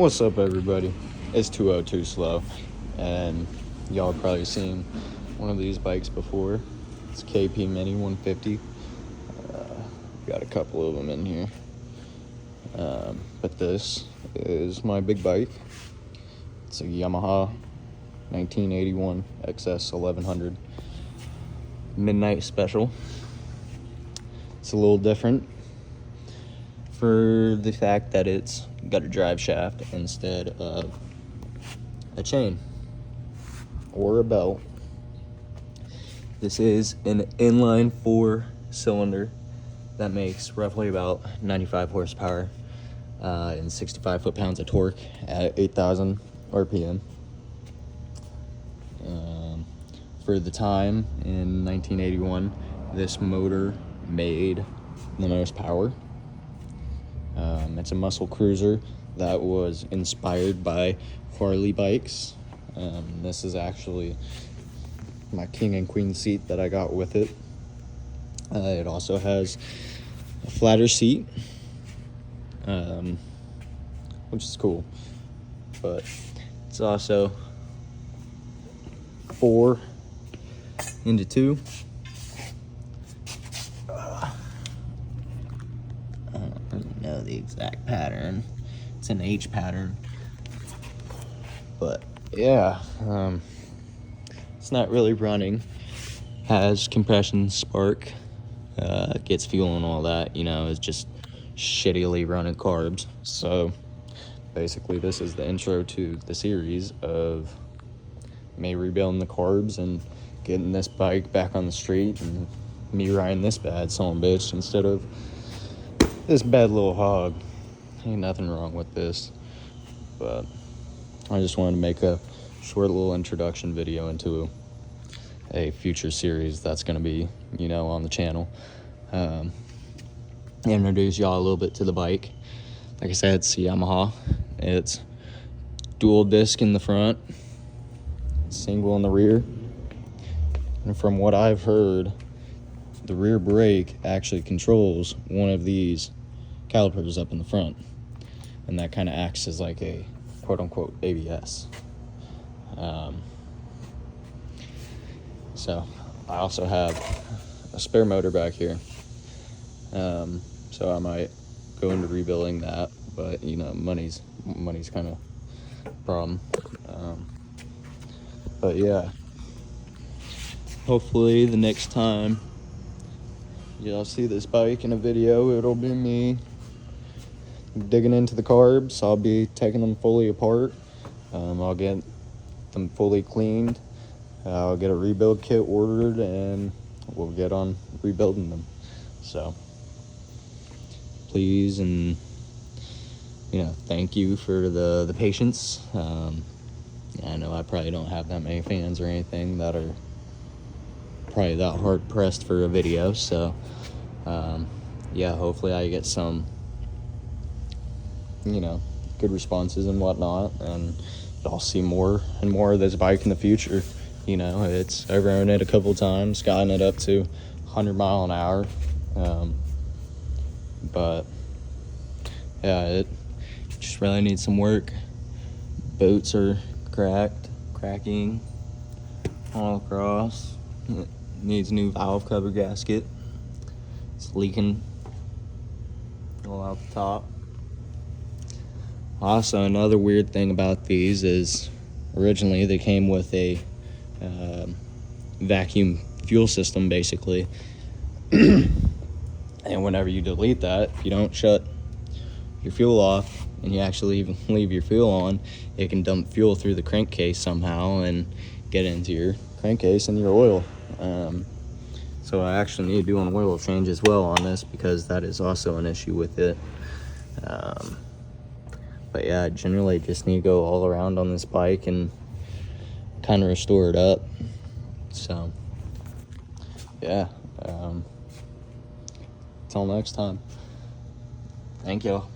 What's up, everybody? It's 202 Slow, and y'all have probably seen one of these bikes before. It's KP Mini 150. Got a couple of them in here, but this is my big bike. It's a Yamaha 1981 xs1100 Midnight Special. It's a little different for the fact that it's got a drive shaft instead of a chain or a belt. This is an inline 4-cylinder that makes roughly about 95 horsepower and 65 foot-pounds of torque at 8,000 RPM. For the time in 1981, this motor made the most power. It's a muscle cruiser that was inspired by Harley bikes. This is actually my king and queen seat that I got with it. It also has a flatter seat, which is cool, but it's also 4 into 2. I don't know the exact pattern. It's an H pattern, but yeah, it's not really running. Has compression, spark, gets fuel and all that. You know, it's just shittily running carbs. So basically, this is the intro to the series of me rebuilding the carbs and getting this bike back on the street, and me riding this bad son of a bitch instead of this bad little hog. Ain't nothing wrong with this, but I just wanted to make a short little introduction video into a future series that's going to be, you know, on the channel. Introduce y'all a little bit to the bike. Like I said, it's a Yamaha. It's dual disc in the front, single in the rear, and from what I've heard, the rear brake actually controls one of these calipers up in the front, and that kind of acts as like a quote-unquote ABS. So I also have a spare motor back here, so I might go into rebuilding that, but you know, money's kind of a problem. But yeah, hopefully the next time y'all see this bike in a video, it'll be me digging into the carbs. I'll be taking them fully apart. I'll get them fully cleaned. I'll get a rebuild kit ordered, and we'll get on rebuilding them. So please, and you know, thank you for the patience. I know I probably don't have that many fans or anything that are probably that hard pressed for a video, so yeah, hopefully I get some, you know, good responses and whatnot, and I'll see more and more of this bike in the future. You know, I've ridden it a couple times, gotten it up to 100 mile an hour, but yeah, it just really needs some work. Boats are cracking all across. It needs a new valve cover gasket. It's leaking all out the top. Also, another weird thing about these is originally they came with a vacuum fuel system, basically. And whenever you delete that, if you don't shut your fuel off and you actually leave your fuel on, it can dump fuel through the crankcase somehow and get into your crankcase and your oil. So I actually need to do an oil change as well on this, because that is also an issue with it. But yeah, I generally just need to go all around on this bike and kind of restore it up. So yeah, until next time, thank y'all.